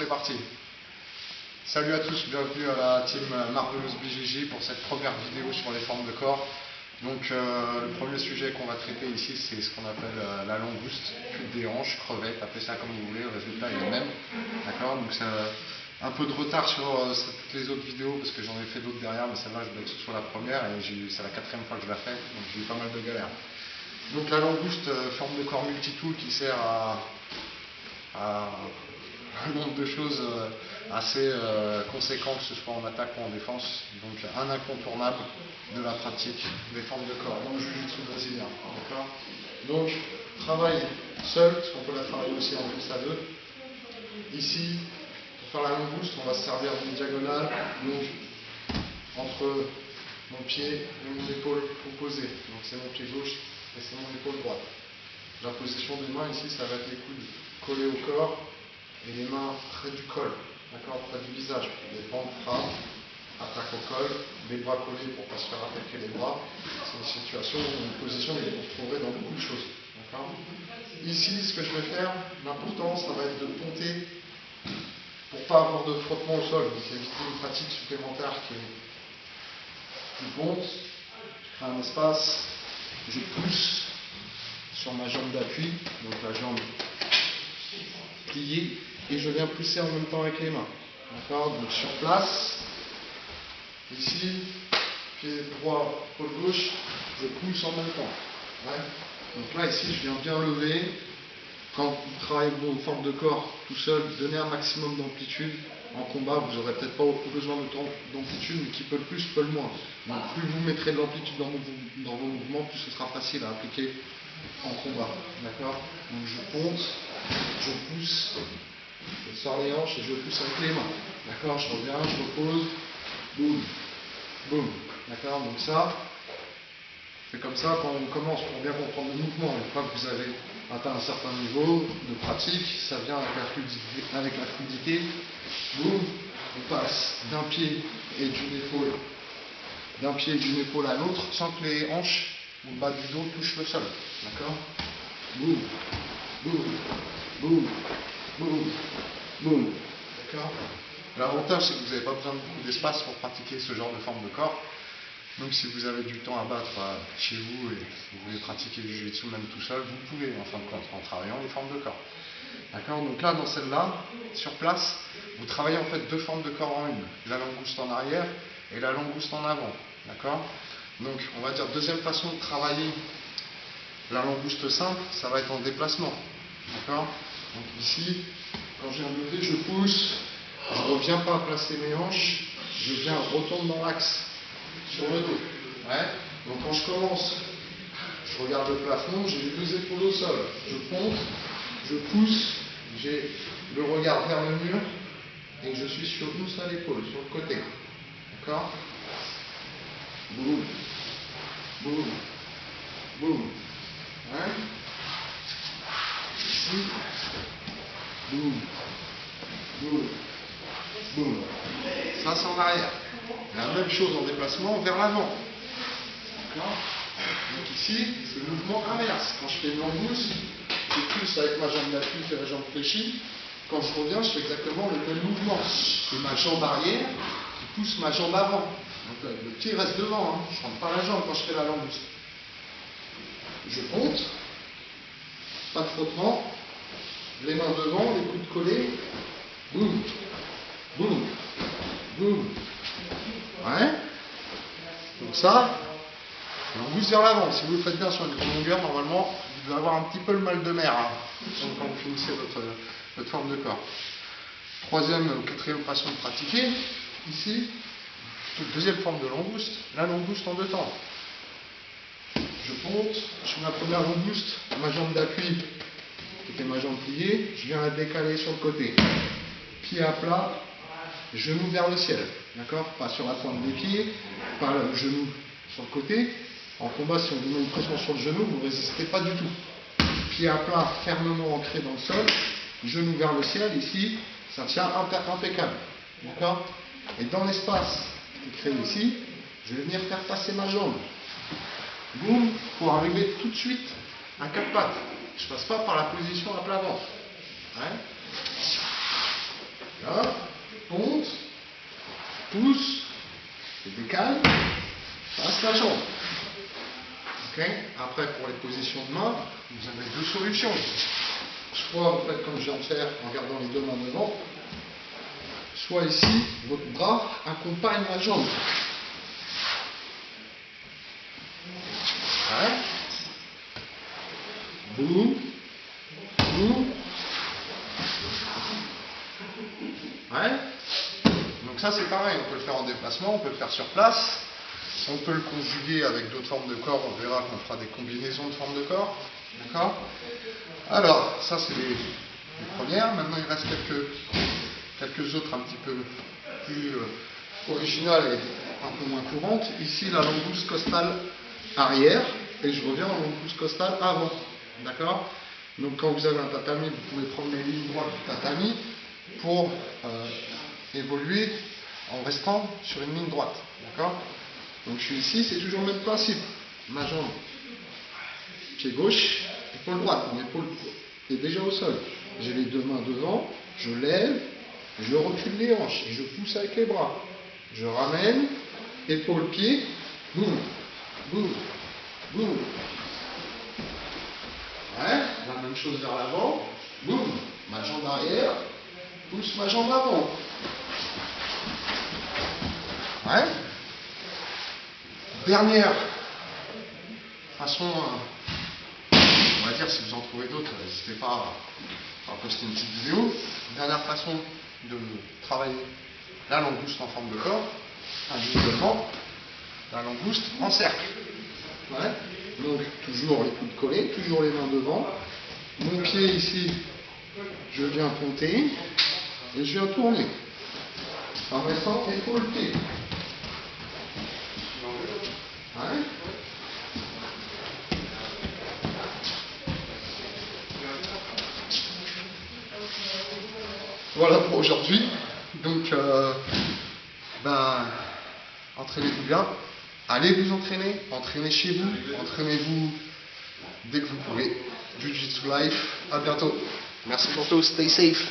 parti. Salut à tous, bienvenue à la team Marvelous BJJ pour cette première vidéo sur les formes de corps. Donc le premier sujet qu'on va traiter ici, c'est ce qu'on appelle la langouste, cuite des hanches, crevette, appelez ça comme vous voulez, le résultat est le même. D'accord, donc c'est un peu de retard sur toutes les autres vidéos parce que j'en ai fait d'autres derrière, mais celle-là je voulais que ce soit la première et c'est la 4e fois que je la fais, donc j'ai eu pas mal de galères. Donc la langouste, forme de corps multitool qui sert à un nombre de choses assez conséquent, que ce soit en attaque ou en défense. Donc un incontournable de la pratique des formes de corps dans le jiu-jitsu brésilien. Donc travail seul, parce qu'on peut la travailler aussi en plus à deux. Ici, pour faire la langouste, on va se servir d'une diagonale, donc entre mon pied et mon épaule opposée. Donc c'est mon pied gauche et c'est mon épaule droite. La position des mains ici, ça va être les coudes collés au corps et les mains près du col, d'accord, près du visage. Les bandes de frappe, attaque au col, les bras collés pour ne pas se faire attaquer les bras. C'est une situation, une position que vous retrouverez dans beaucoup de choses. Ici, ce que je vais faire, l'important, ça va être de ponter pour ne pas avoir de frottement au sol. Donc éviter une pratique supplémentaire qui ponte. Je crée un espace, je pousse sur ma jambe d'appui, donc la jambe pliée, et je viens pousser en même temps avec les mains. D'accord, donc sur place, ici, pied droit, épaule gauche, je pousse en même temps. Ouais. Donc là, ici, je viens bien lever. Quand vous travaillez vos formes de corps tout seul, donnez un maximum d'amplitude. En combat, vous n'aurez peut-être pas besoin d'amplitude, mais qui peut le plus, peut le moins. Donc plus vous mettrez de l'amplitude dans vos mouvements, plus ce sera facile à appliquer en combat. D'accord. Donc je ponte, je pousse, je sors les hanches et je pousse avec les mains. D'accord. Je reviens, je repose, boum, boum. D'accord. Donc ça, c'est comme ça quand on commence pour bien comprendre le mouvement. Une fois que vous avez atteint un certain niveau de pratique, ça vient avec la fluidité. Boum, on passe d'un pied et d'une épaule à l'autre sans que les hanches ou le bas du dos touchent le sol. D'accord. Boum, boum, boum, boum, boum. D'accord. L'avantage, c'est que vous n'avez pas besoin de beaucoup d'espace pour pratiquer ce genre de forme de corps. Donc si vous avez du temps à battre chez vous et vous voulez pratiquer du jiu-jitsu même tout seul, vous pouvez en fin de compte en travaillant les formes de corps. D'accord. Donc là, dans celle-là, sur place, vous travaillez en fait deux formes de corps en une. La langouste en arrière et la langouste en avant. D'accord. Donc on va dire deuxième façon de travailler la langouste simple, ça va être en déplacement. D'accord. Donc ici, quand j'ai un levé, je pousse, je ne reviens pas à placer mes hanches, je viens, retourne dans l'axe. Sur le dos. Ouais. Donc quand je commence, je regarde le plafond, j'ai les deux épaules au sol. Je ponte, je pousse, j'ai le regard vers le mur et je suis sur une seule épaule, sur le côté. D'accord. Boum. Boum. Boum. Ouais. Ici. Boum. Boum. Boum. Ça c'est en arrière. La même chose en déplacement vers l'avant. D'accord. Donc ici, c'est le mouvement inverse. Quand je fais une langouste, je pousse avec ma jambe d'appui et la jambe fléchie. Quand je reviens, je fais exactement le même mouvement. C'est ma jambe arrière qui pousse ma jambe avant. Donc le pied reste devant. Hein. Je ne rentre pas la jambe quand je fais la langouste. Je ponte. Pas de frottement. Les mains devant, les coudes collés. Boum. Boum. Boum. Ouais. Donc ça, langouste vers l'avant. Si vous le faites bien sur une grande longueur, normalement, vous devez avoir un petit peu le mal de mer hein, quand vous finissez votre forme de corps. Troisième ou quatrième façon de pratiquer, ici, deuxième forme de langouste, la langouste en deux temps. Je ponte, sur ma première langouste, ma jambe d'appui, qui était ma jambe pliée, je viens la décaler sur le côté. Pied à plat, genou vers le ciel, d'accord. Pas sur la pointe des pieds, pas le genou sur le côté. En combat, si on vous met une pression sur le genou, vous ne résistez pas du tout. Pied à plat, fermement ancré dans le sol, genou vers le ciel, ici, ça tient impeccable, d'accord. Et dans l'espace qui est créé ici, je vais venir faire passer ma jambe, boum, pour arriver tout de suite à quatre pattes. Je ne passe pas par la position à plat ventre. Ouais. Voilà. Ponte, pousse, et décale, passe la jambe. Okay. Après, pour les positions de main, vous avez deux solutions. Soit vous faites comme je viens de faire en gardant les deux mains devant, soit ici, votre bras accompagne la jambe. Ouais. Boum, boum. Ouais. Donc ça c'est pareil, on peut le faire en déplacement, on peut le faire sur place, on peut le conjuguer avec d'autres formes de corps, on verra qu'on fera des combinaisons de formes de corps. D'accord? Alors, ça c'est les premières, maintenant il reste quelques autres un petit peu plus originales et un peu moins courantes. Ici la langouste costale arrière, et je reviens en langouste costale avant. D'accord? Donc quand vous avez un tatami, vous pouvez prendre les lignes droites du tatami pour évoluer en restant sur une ligne droite. D'accord? Donc je suis ici, c'est toujours le même principe. Ma jambe, pied gauche, épaule droite, mon épaule est déjà au sol. J'ai les deux mains devant, je lève, je recule les hanches et je pousse avec les bras. Je ramène, épaule-pied, boum, boum, boum. Ouais, la même chose vers l'avant, boum, ma jambe arrière, pousse ma jambe avant. Ouais. Dernière façon, on va dire, si vous en trouvez d'autres, n'hésitez pas à poster une petite vidéo. Dernière façon de travailler la langouste en forme de corps, individuellement, la langouste en cercle. Ouais. Donc toujours les coudes collés, toujours les mains devant. Mon pied ici, je viens ponter et je viens tourner en restant épaule-pied. Ouais. Voilà pour aujourd'hui. Donc, entraînez-vous bien. Allez vous entraîner. Entraînez chez vous. Entraînez-vous dès que vous pouvez. Jiu-Jitsu Life. À bientôt. Merci pour tout. Stay safe.